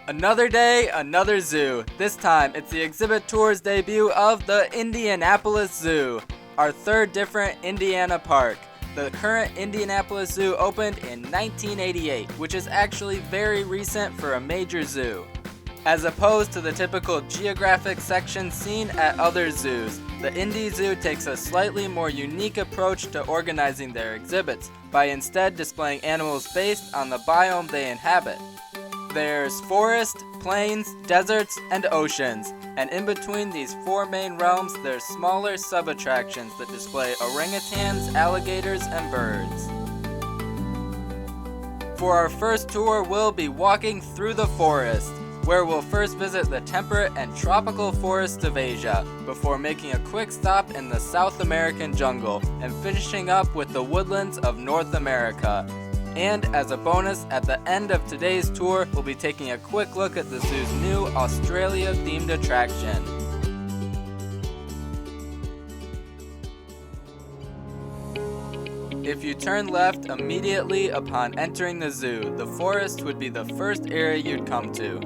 Another day, another zoo. This time, it's the exhibit tour's debut of the Indianapolis Zoo, our third different Indiana park. The current Indianapolis Zoo opened in 1988, which is actually very recent for a major zoo. As opposed to the typical geographic section seen at other zoos, the Indy Zoo takes a slightly more unique approach to organizing their exhibits by instead displaying animals based on the biome they inhabit. There's forest, plains, deserts, and oceans, and in between these four main realms there's smaller sub-attractions that display orangutans, alligators, and birds. For our first tour, we'll be walking through the forest, where we'll first visit the temperate and tropical forests of Asia, before making a quick stop in the South American jungle and finishing up with the woodlands of North America. And as a bonus, at the end of today's tour, we'll be taking a quick look at the zoo's new Australia-themed attraction. If you turn left immediately upon entering the zoo, the forest would be the first area you'd come to.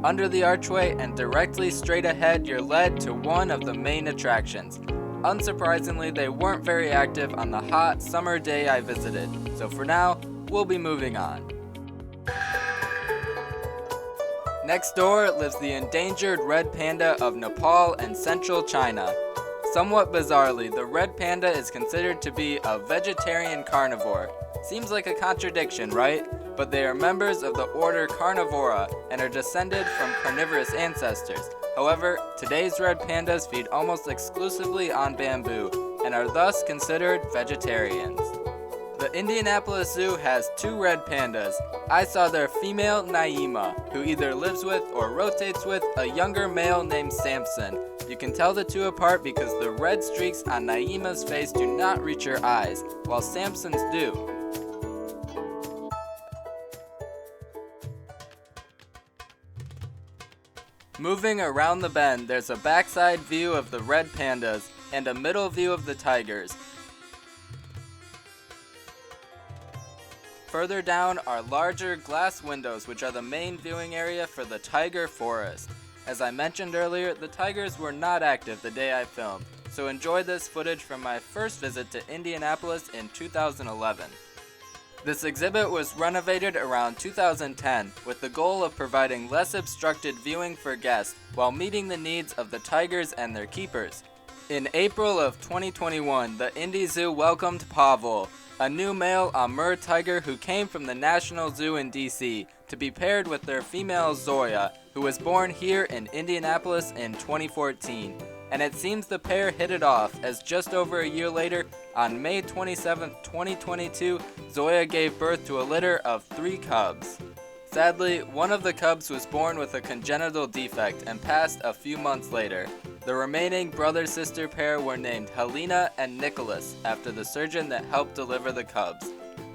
Under the archway and directly straight ahead, you're led to one of the main attractions. Unsurprisingly, they weren't very active on the hot summer day I visited, so for now, we'll be moving on. Next door lives the endangered red panda of Nepal and central China. Somewhat bizarrely, the red panda is considered to be a vegetarian carnivore. Seems like a contradiction, right? But they are members of the order Carnivora and are descended from carnivorous ancestors. However, today's red pandas feed almost exclusively on bamboo and are thus considered vegetarians. The Indianapolis Zoo has two red pandas. I saw their female Naima, who either lives with or rotates with a younger male named Samson. You can tell the two apart because the red streaks on Naima's face do not reach her eyes, while Samson's do. Moving around the bend, there's a backside view of the red pandas and a middle view of the tigers. Further down are larger glass windows, which are the main viewing area for the tiger forest. As I mentioned earlier, the tigers were not active the day I filmed, so enjoy this footage from my first visit to Indianapolis in 2011. This exhibit was renovated around 2010 with the goal of providing less obstructed viewing for guests while meeting the needs of the tigers and their keepers. In April of 2021, the Indy Zoo welcomed Pavel, a new male Amur tiger who came from the National Zoo in DC, to be paired with their female Zoya, who was born here in Indianapolis in 2014. And it seems the pair hit it off, as just over a year later, on May 27, 2022, Zoya gave birth to a litter of 3 cubs. Sadly, one of the cubs was born with a congenital defect and passed a few months later. The remaining brother-sister pair were named Helena and Nicholas after the surgeon that helped deliver the cubs.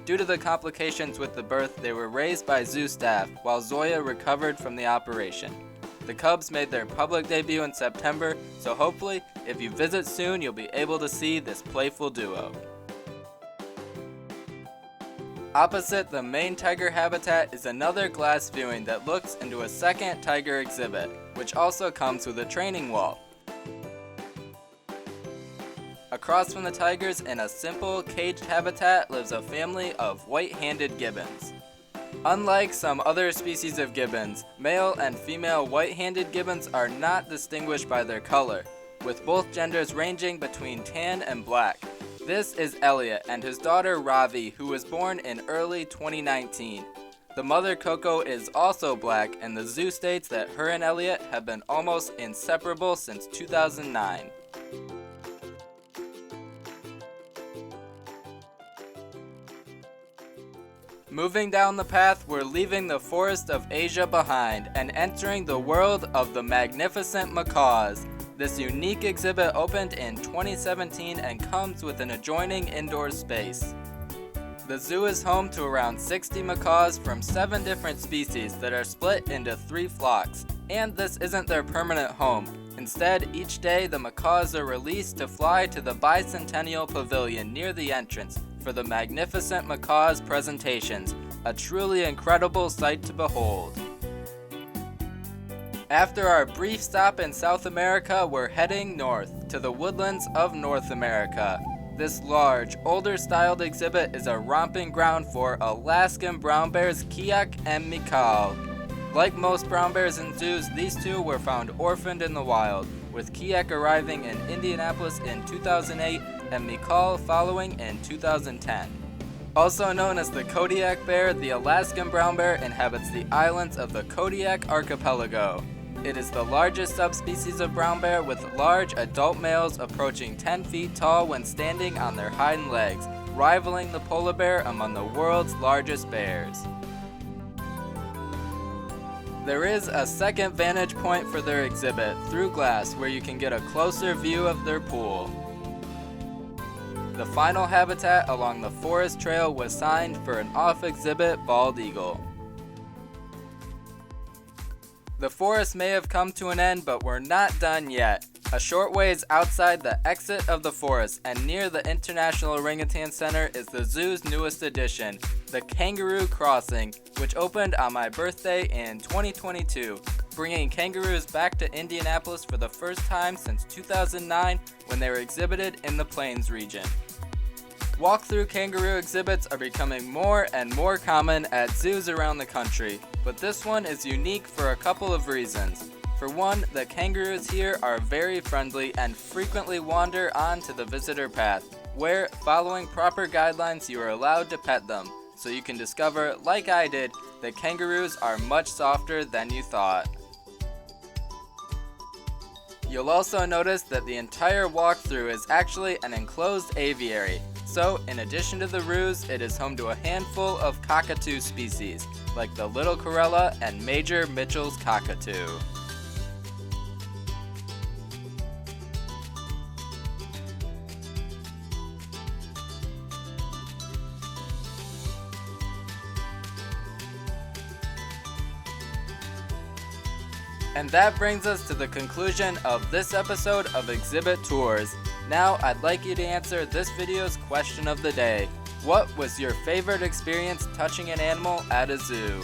Due to the complications with the birth, they were raised by zoo staff while Zoya recovered from the operation. The cubs made their public debut in September, so hopefully, if you visit soon, you'll be able to see this playful duo. Opposite the main tiger habitat is another glass viewing that looks into a second tiger exhibit, which also comes with a training wall. Across from the tigers in a simple caged habitat lives a family of white-handed gibbons. Unlike some other species of gibbons, male and female white-handed gibbons are not distinguished by their color, with both genders ranging between tan and black. This is Elliot and his daughter Ravi, who was born in early 2019. The mother Coco is also black, and the zoo states that her and Elliot have been almost inseparable since 2009. Moving down the path, we're leaving the forest of Asia behind and entering the world of the Magnificent Macaws. This unique exhibit opened in 2017 and comes with an adjoining indoor space. The zoo is home to around 60 macaws from 7 different species that are split into 3 flocks, and this isn't their permanent home. Instead, each day the macaws are released to fly to the Bicentennial Pavilion near the entrance for the Magnificent Macaws presentations, a truly incredible sight to behold. After our brief stop in South America, we're heading north to the woodlands of North America. This large, older-styled exhibit is a romping ground for Alaskan brown bears Kiak and Macaws. Like most brown bears in zoos, these two were found orphaned in the wild, with Kiak arriving in Indianapolis in 2008 and Macaws following in 2010. Also known as the Kodiak bear, the Alaskan brown bear inhabits the islands of the Kodiak archipelago. It is the largest subspecies of brown bear, with large adult males approaching 10 feet tall when standing on their hind legs, rivaling the polar bear among the world's largest bears. There is a second vantage point for their exhibit, through glass, where you can get a closer view of their pool. The final habitat along the forest trail was signed for an off-exhibit bald eagle. The forest may have come to an end, but we're not done yet. A short ways outside the exit of the forest and near the International Orangutan Center is the zoo's newest addition, the Kangaroo Crossing, which opened on my birthday in 2022, bringing kangaroos back to Indianapolis for the first time since 2009 when they were exhibited in the Plains region. Walk-through kangaroo exhibits are becoming more and more common at zoos around the country, but this one is unique for a couple of reasons. For one, the kangaroos here are very friendly and frequently wander onto the visitor path, where, following proper guidelines, you are allowed to pet them, so you can discover, like I did, that kangaroos are much softer than you thought. You'll also notice that the entire walkthrough is actually an enclosed aviary. So, in addition to the roos, it is home to a handful of cockatoo species, like the little Corella and Major Mitchell's cockatoo. And that brings us to the conclusion of this episode of Exhibit Tours. Now, I'd like you to answer this video's question of the day. What was your favorite experience touching an animal at a zoo?